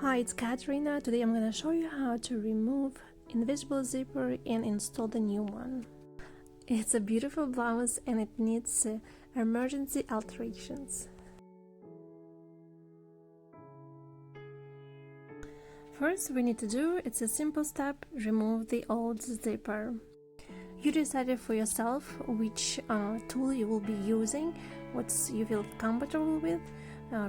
Hi, it's Katerina. Today I'm going to show you how to remove invisible zipper and install the new one. It's a beautiful blouse and it needs emergency alterations. First we need to do, it's a simple step, remove the old zipper. You decided for yourself which tool you will be using, what you feel comfortable with.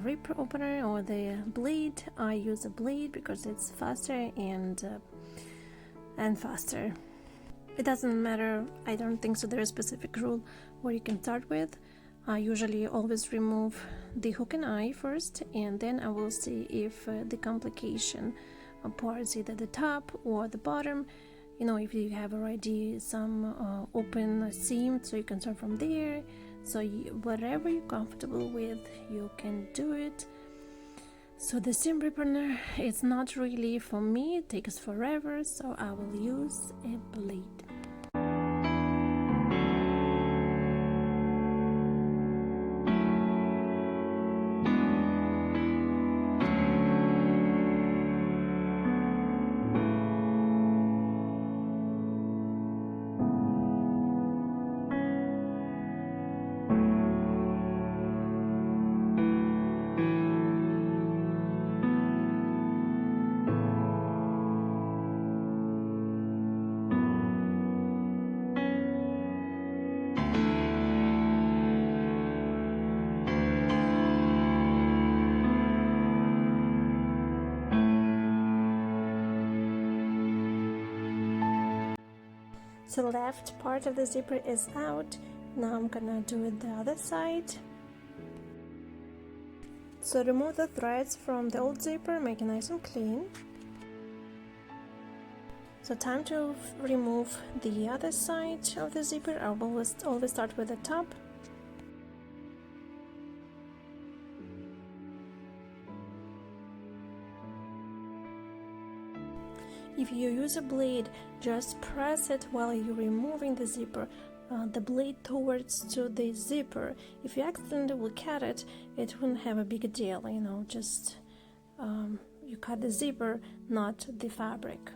Rip opener or the blade. I use a blade because it's faster and faster. It doesn't matter, I don't think so there's a specific rule what you can start with. I usually always remove the hook and eye first, and then I will see if the complication parts, either the top or the bottom, you know, if you have already some open seam, so you can start from there. So whatever you're comfortable with, you can do it. So the seam ripper, it's not really for me, it takes forever, so I will use a blade. So the left part of the zipper is out. Now I'm gonna do it the other side. So remove the threads from the old zipper, make it nice and clean. So time to remove the other side of the zipper. I will always start with the top. If you use a blade, just press it while you're removing the zipper, the blade towards to the zipper. If you accidentally will cut it, it wouldn't have a big deal, you know, just you cut the zipper, not the fabric.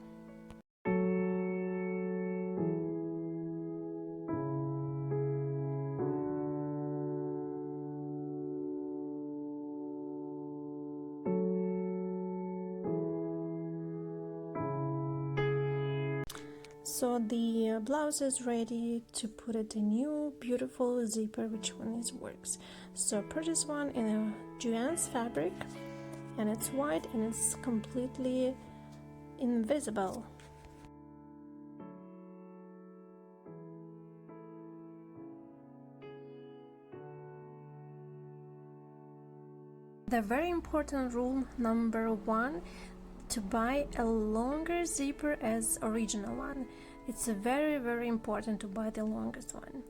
So the blouse is ready to put it a new beautiful zipper, which one works. So purchase one in a Juan's fabric, and it's white and it's completely invisible. The very important rule number one, to buy a longer zipper as original one. It's very important to buy the longest one.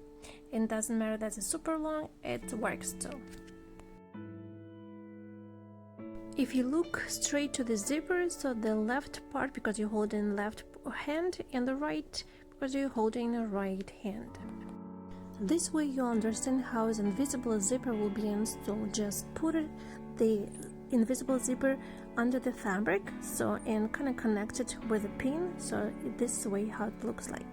It doesn't matter that it's super long, it works too. If you look straight to the zipper, so the left part because you're holding left hand, and the right because you're holding the right hand. This way you understand how an invisible zipper will be installed. Just put the invisible zipper under the fabric, so, and kind of connect it with a pin, so this way how it looks like.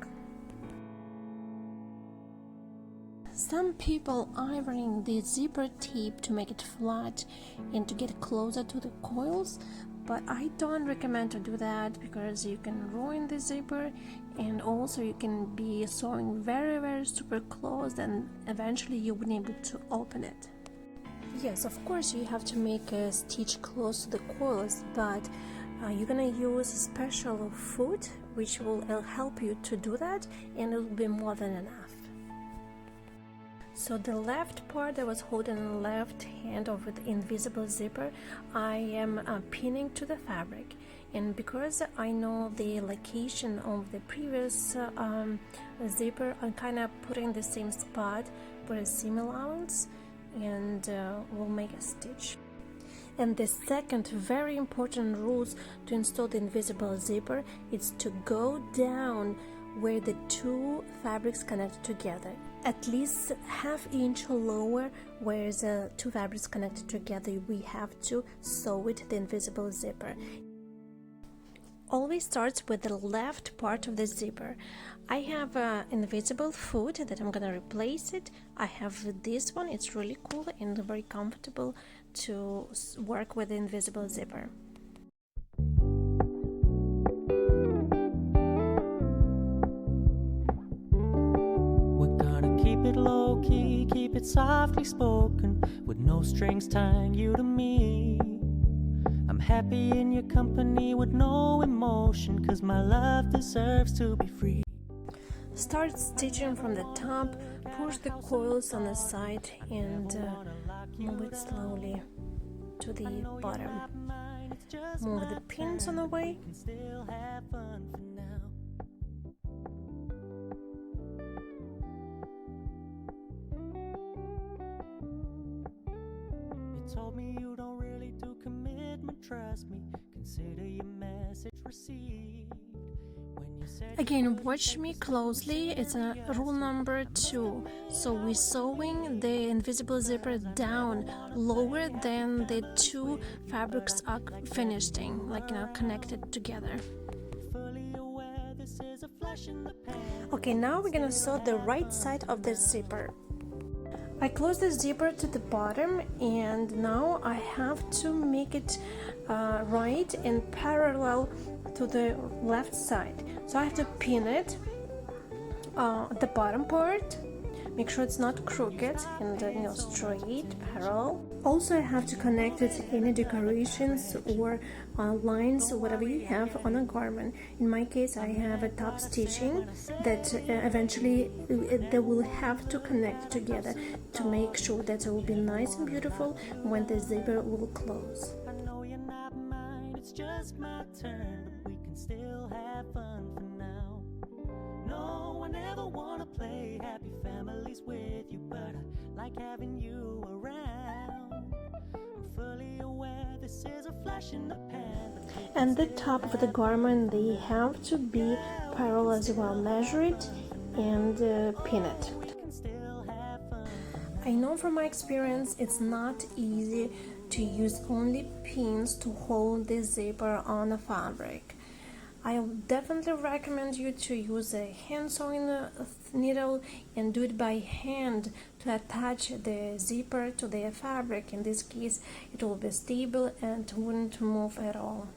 Some people ironing the zipper tape to make it flat and to get closer to the coils, but I don't recommend to do that because you can ruin the zipper, and also you can be sewing very super close and eventually you wouldn't be able to open it. Yes, of course you have to make a stitch close to the coils, but you're gonna use a special foot which will help you to do that, and it will be more than enough. So the left part that was holding the left hand over the invisible zipper, I am pinning to the fabric, and because I know the location of the previous zipper, I'm kind of putting the same spot for a seam allowance, and we'll make a stitch. And the second very important rules to install the invisible zipper is to go down where the two fabrics connect together. at least ½ inch lower where the two fabrics connected together. We have to sew it, the invisible zipper. Always starts with the left part of the zipper. I have an invisible foot that I'm gonna replace it. I have this one. It's really cool and very comfortable to work with the invisible zipper. We're gonna keep it low key, keep it softly spoken, with no strings tying you to me. I'm happy in your company with no emotion, 'cause my love deserves to be free. Start stitching from the top, push the coils on the side and move it slowly to the bottom. Move the pins on the way. You told me you don't really do commitment, trust me, consider your message received. Again, watch me closely. It's a rule number 2. So we're sewing the invisible zipper down lower than the two fabrics are finishing, like connected together. Okay, now we're gonna sew the right side of the zipper. I close the zipper to the bottom, and now I have to make it right and parallel to the left side. So I have to pin it the bottom part, make sure it's not crooked and straight, parallel. Also, I have to connect it any decorations or lines, whatever you have on a garment. In my case, I have a top stitching that eventually they will have to connect together to make sure that it will be nice and beautiful when the zipper will close. I know you're not mine, it's just my turn, but we can still have fun for now. No, I never wanna play happy families with you, but I like having you around. I'm fully aware this is a flash in the pan. And the top of the garment, they have to be parallel as well. Measure it and pin it. I know from my experience it's not easy to use only pins to hold the zipper on the fabric. I definitely recommend you to use a hand sewing needle and do it by hand to attach the zipper to the fabric. In this case, it will be stable and wouldn't move at all.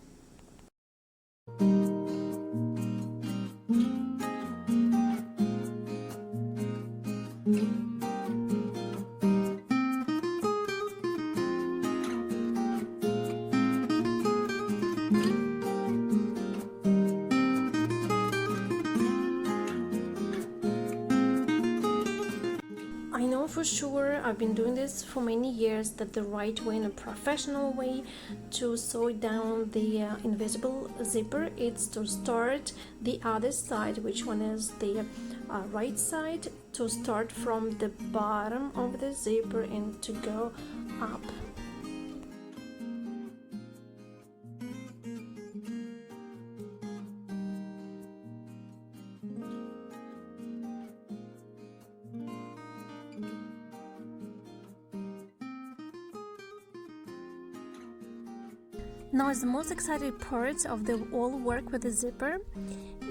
I know for sure, I've been doing this for many years, that the right way and a professional way to sew down the invisible zipper is to start the other side, which one is the right side, to start from the bottom of the zipper and to go up. Now is the most exciting part of the whole work with the zipper,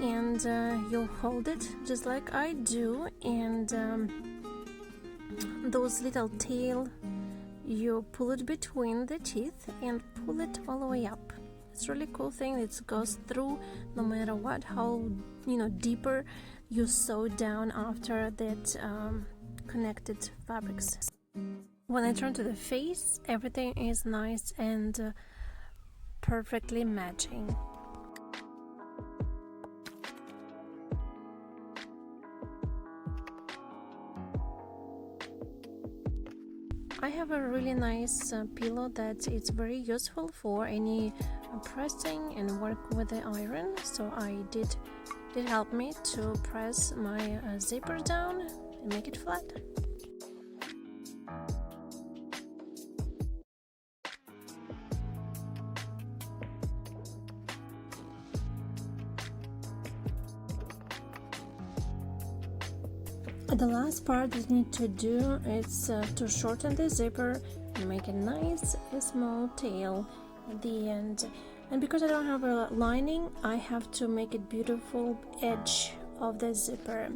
and you'll hold it just like I do, and those little tail, you pull it between the teeth and pull it all the way up. It's a really cool thing. It goes through no matter what, how deeper you sew down after that connected fabrics. When I turn to the face, everything is nice and perfectly matching. I have a really nice pillow that it's very useful for any pressing and work with the iron, so it helped me to press my zipper down and make it flat. The last part that you need to do is to shorten the zipper and make a nice small tail at the end. And because I don't have a lining, I have to make a beautiful edge of the zipper.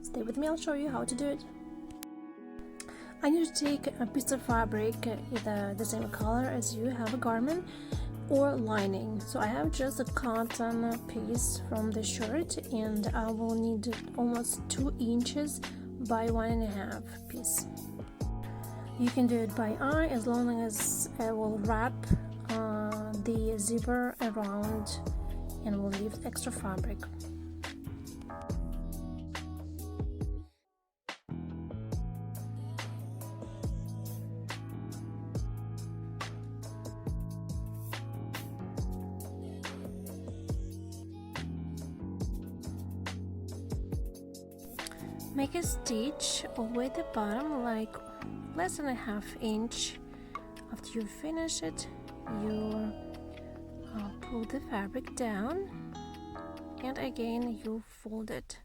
Stay with me, I'll show you how to do it. I need to take a piece of fabric either the same color as you have a garment or lining. So I have just a cotton piece from the shirt, and I will need almost 2 inches by 1.5 piece. You can do it by eye as long as I will wrap the zipper around and will leave extra fabric. Make a stitch all the way at the bottom, like less than a ½ inch. After you finish it, you pull the fabric down, and again you fold it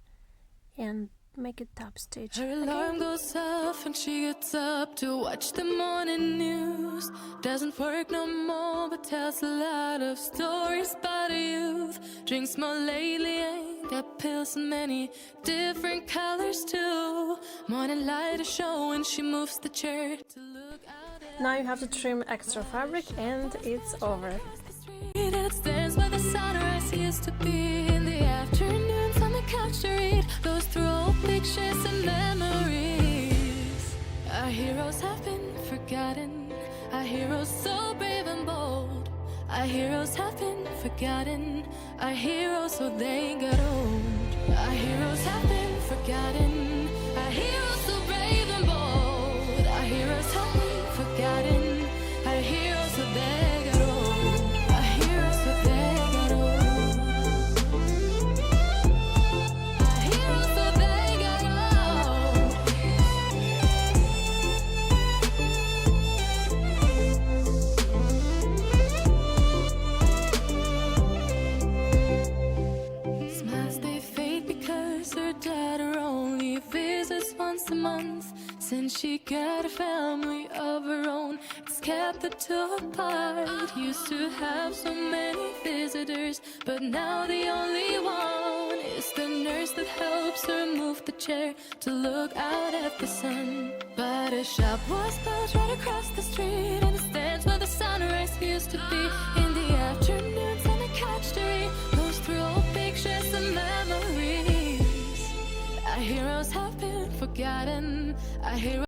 and make a top stitch. Her alarm goes off and she gets up to watch the morning news. Doesn't work no more, but tells a lot of stories about her youth. Drinks more lately, ain't got pills in many different colors too. Morning light is showing, she moves the chair to look out at. Now you have to trim extra fabric and it's over. It stands where the sunrise used to be. In the afternoons on the couch to read, goes through old pictures and memories. Our heroes have been forgotten, our heroes so brave and bold. Our heroes have been forgotten, our heroes so they got old. Our heroes have been forgotten, our heroes so brave and bold. Our heroes have been forgotten, our heroes so they got old. A month since she got a family of her own. It's kept the two apart. Used to have so many visitors, but now the only one is the nurse that helps her move the chair to look out at the sun. But a shop was built right across the street, and it stands where the sunrise used to be. In the afternoons on the couch to read, goes through old pictures and memories. Our heroes have been forgotten. Our heroes